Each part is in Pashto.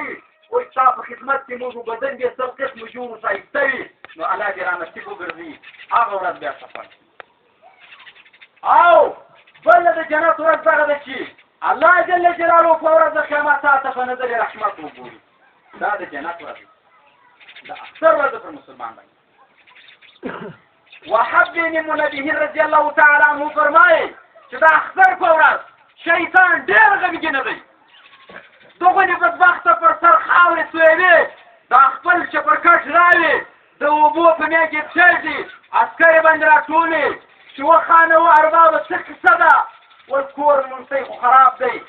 وایي وایي ستا په خدمت کې موږ بدن دې سل قسمو جوړ ښایسته وي نو الله دې را نصیب وګرځي هغه ورځ بیا سفر او بله د جنت ورځ دغه ده چې الله جل جلاله په ورځ د قیامت تا ته په نظر رحمت وګوري دا د جنت ورځ د اکثر ورځ پر مسلمان باندې وحب بن منبه رضی الله تعالی عنه فرمایي چې دا اختر په ورځ شیطان ډېر غمګین دی دغه بدبخته پر سر خاورې تویوي دا خپل چپرکټ راوي د اوبو په میان کې پسېږي عسکر یې باندې راټولي چې وخانه و اربابه څه کیسه ده اوس کور منصی خو خراب دی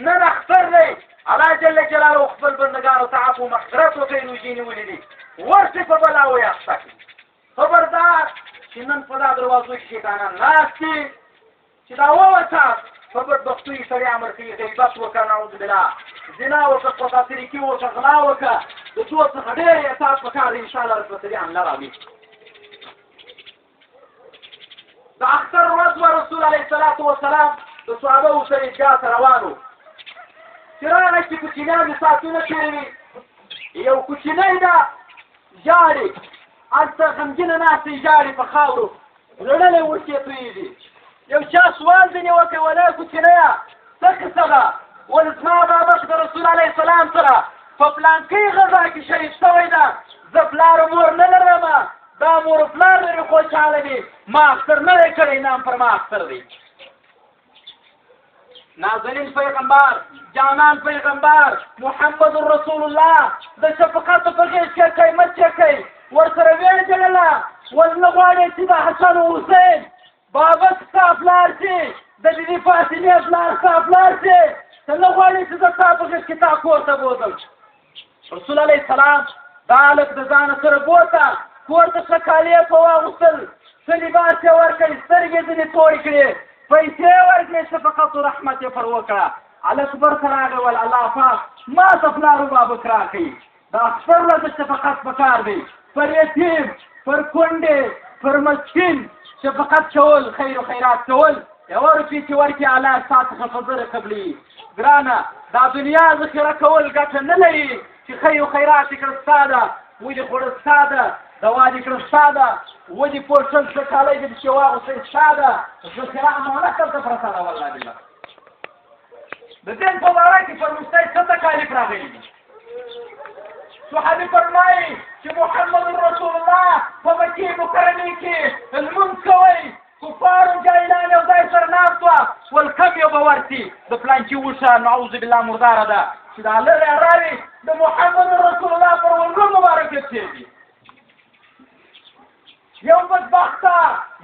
نن اختر دی الله جل جلاله خپل بندګانو ته عفو مغفرت وکړي نو ځینې ولیدي ورسې په بلا ویاسته کړي خبردار چې نن په دا دروازو کې شیطانان ناست دي چې دا ووته په بدبختۍ سړی امر کوي غیبت وکړه نعوذ بالله زنا وکړه قصاصرکي وکړه غلا وکړه د څو څخه ډېر احساس پکار دی انشاءالله رسول حمله راوړي د اختر ورځ و رسول علیه الصلاة والسلام د صحابهو سره جا ته روان و چې راغی چې کوچنیان د ساعتونه تېروي یو کوچنی ده ژاړي هلته غمګینه ناستې ژاړي په خاورو لړلې ورکې تویېږي یو چا سوال ځینې وکړ ولی کوچنیه څه قصه ده ول زما بابا د رسول علیه السلام سره په پلانکۍ غذا کې شهید شوی ده زه پلار و مور نه لرم دا مور و پلار لري خوشحاله دي ما اختر نه دی کړی نام پر ما اختر دی نازنین پیغمبر جانان پیغمبر محمد رسول الله د شفقت په غېږ کې کوي مچ کوي ورسره ویل جلله ول نه غواړې چې د حسن و حسین بابا ستا پلار چې د بیبي فاطمې پلار ستا پلار چې ته نه غواړې چې زه ستا په غېږ کې تا کور ته بوځم رسول علیه السلام دا هلک د ځانه سره بوته کور ته ښه کالي یې په واغوستل ښه لباس یې ورکړي سترګې ځینې تورې کړې پیسې ورکړې شفقت و رحمت یې پر وکړه هلک برته راغی ول الله پاک ما ته پلار و بابک راکړي دا اختر ورځ شفقت پکار دی پر یتیم پر کونډې پر مسکین شفقت کول خیر و خیرات کول یوه روپۍ چې ورکړي الله ستا څخه په زره قبلي ګرانه دا دنیا ذخیره کول ګټه نه لري چې خیر و خیرات یې کړه ستا ده ولې خوړه ستا ده دوا دې کړه ستا ده ولې پوشل څه کالی دې چې واغوستئ ستا ده ذخیره امانت دلته پرته ده والله بالله د دین په باره کې فرموستی څه تکالیف راغلي دي صحابي فرمایي چې محمد رسول الله په مکې مکرمې کې لمونځ کوئ کفارو جاهلان یو ځای سره ناست وه ول کم یو به ورسي د پلانکي وښه نعوذ بالله مرداره ده چې دا لرې راوي د محمد رسول الله پر ولګو مبارکې کېږي یو بدبخته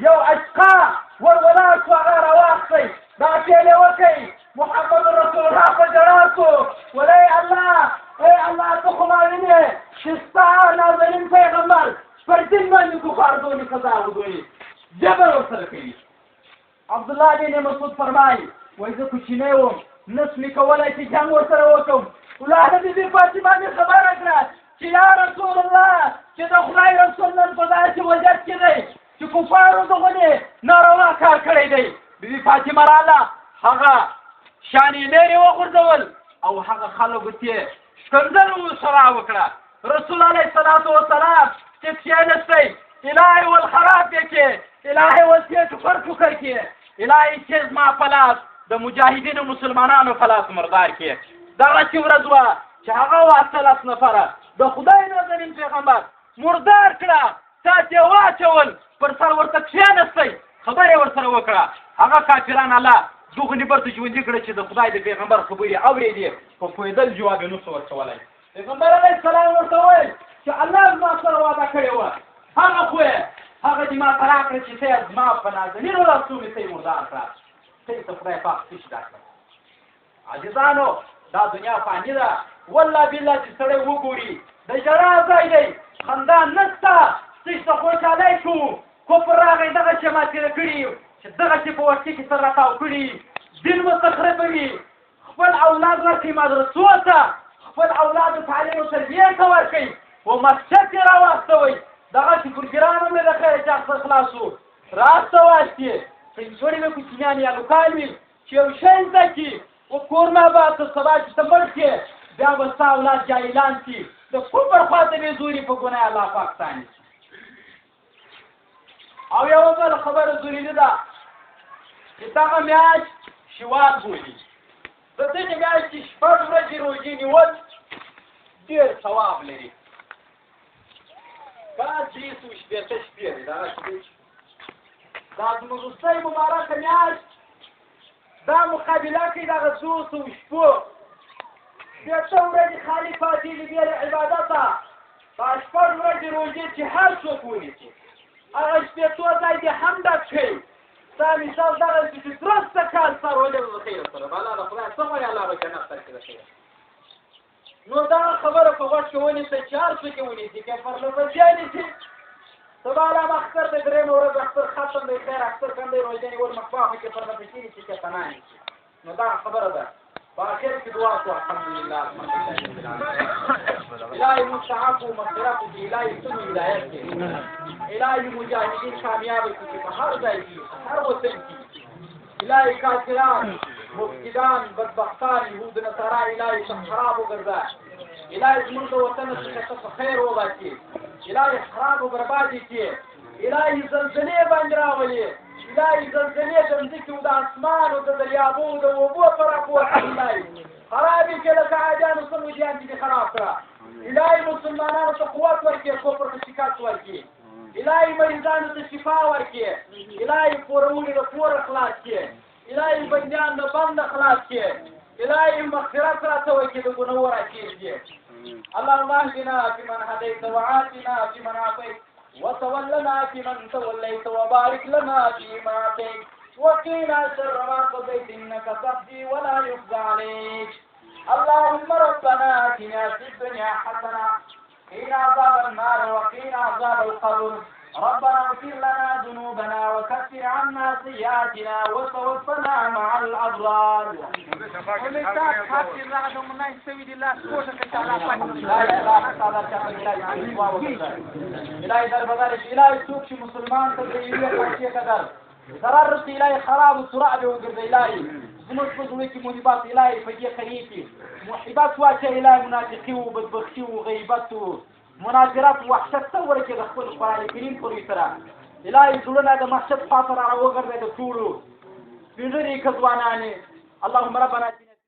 یو عشقه ورولار شو هغه راواخلئ دا ټېلې وکئ محمد رسول الله په ژړا شو ولی الله ای الله ته خو ما وینې چې ستا نازنین پیغمبر پر دین باندې کفار دونې سزا ورکوي جبر ورسره کوي عبدالله بن مسعود فرمایي وایي زه کوچنی وم نس مې کولی چې جنګ ورسره وکړم ولاده بیبي فاطمه مې خبره کړه چې یا رسول الله چې د خدای رسول نن په داسې وضعیت کې دی چې کفارو دغونې ناروا کار کړی دی بیبي فاطمه راغله هغه شانې لرې وغورځول او هغه خلکو ته ښکنځل ورسره وکړه رسول علیه الصلاة والسلام چې کښېنستی الهي والخراب یې کې الهي ولتې ټوکر ټوکر کې الهي چې زما په لاس د مجاهدینو مسلمانانو په لاس مردار کې دغسې ورځ وه چې هغه وه 13 نفره د خدای نازنین پیغمبر مردار کړه ساعت یې واچول پر سر ورته کښېنستی خبرې ورسره وکړه هغه کافران الله دغونې برته ژوندي کړه چې د خدای د پیغمبر خبرې اورېدې په پوهېدل جواب یې نسو ورکولی پیغمبر علیه السلام ورته وویل چې الله زما سره وعده کړې وه هغه خو یې هغه دې ما ته راکړه چې ته یې زما په نازنینو لاسو مې ته یې مردار کړه ته یې ته خدای پاک څه شي دا کړه عزیزانو دا دنیا فاني ده والله بالله چې سړی وګوري د ژړا ځای دی خندا نشته څه ته خوشحالۍ کوو کفر راغی دغسې ما تېره کړي چې دغسې په وختي کې سر راتاو کړي دین مستخربوي خپل اولاد ورکوي مدرسو ته خپل اولاد تعلیم و تربیې ته ورکوي و مسجد یې راواستوئ دغسې پروګرام مې د خیر چاخته خلاص و راسته واستې سنګړې مې کوچنیان یا لوکال وي چې یو شی زده کړي و کور نه به تر سبا چې ته مړ کړې بیا به ستا اولاد جاهلان شي د کفر خواته مې زوري په ګناه الله پاک ثاني او یوه بله خبره ضروري ده چې دغه میاشت شوال بولي د دغې میاشتې شپږ ورځې روژې نیول ډېر ثواب لري کال 360 شپې دی دغه شپې دا زموږ وروستۍ مبارکه میاشت دا مقابله کوي دغه 200 شپو شپېته ورځې خالي پاتې دي بې له عبادته دا شپږ ورځې روژې چې هر څوک ونیسي هغه شپېتو ځای دې هم ډک کړي ستا مثال دغه چې درسته کال ستا روژه به خیر سره به الله د خدای څه وایي الله به جنت درکړي د خیر نو دغه خبره په غوږ کې ونیسئ چې هر څوک یې ونیسي که پرلپسې نیسي سبا عالم اختر دی درېیمه ورځ اختر ختم دی خیر اختر کم دی روژه نیول مخفافه کې پرلپسې نیسي که ته نه نیسي نو دغه خبره ده په آخر کې دعا کو الحمدلله الهي مستعف و مغفرت دي الهي سمو هدایت کې الهي مجاهدین کامیاب کړي چې په هر ځای کې هر وطن کې الهي کافران مفسدان بدبختان یهود نصارا الهي ته خراب وګرځه الهي زموږ د وطن څخه ته په خیر وباسي الهي خراب و بربادي کړي الهي زلزلې باندې راولي الهي زلزلې د ځمکې او د اسمان او د دریابو او د اوبو په راپورته الهي خرابې کړي لکه عادیانو څه مجیان چې دې خراب کړه الهي مسلمانانو ته قوت ورکړي کفر ته شکست ورکړي الهي مریضانو ته شفا ورکړي الهي پورونې د پوره خلاص کړي الهي بندیان د بنده خلاص کړي الهي مغفرت راته وکړي د ګناهونو راکړي اللهم اهدنا فيمن هديت وعافنا فيمن عافيت وتولنا فيمن توليت وبارك لنا فيما اعطيت وقنا شر ما قضيت انك تقضي ولا يقضى عليك اللهم ربنا اتنا في الدنيا حسنه قنا عذاب النار وقنا عذاب القبر ربنا اغفر لنا ذنوبنا وكفر عنا سيئاتنا وتوفنا مع الابرار الهي دربدار الهي څوک چې مسلمان ته د یوې پیسې قدر ضرر رسي الهي خراب وسرع به وګرځي الهي زموږ په زړه کې منیبات الهي په دې خلیفي محبات واچه الهي منافقي و بدبختي و غیبت و مناظرات وحشت تصور کې د خپل قرآن کریم پورې سره الهي زړونه د محشر خاطر راوګرځي د ټولو سپینږیري ښځوانانې اللهم ربنا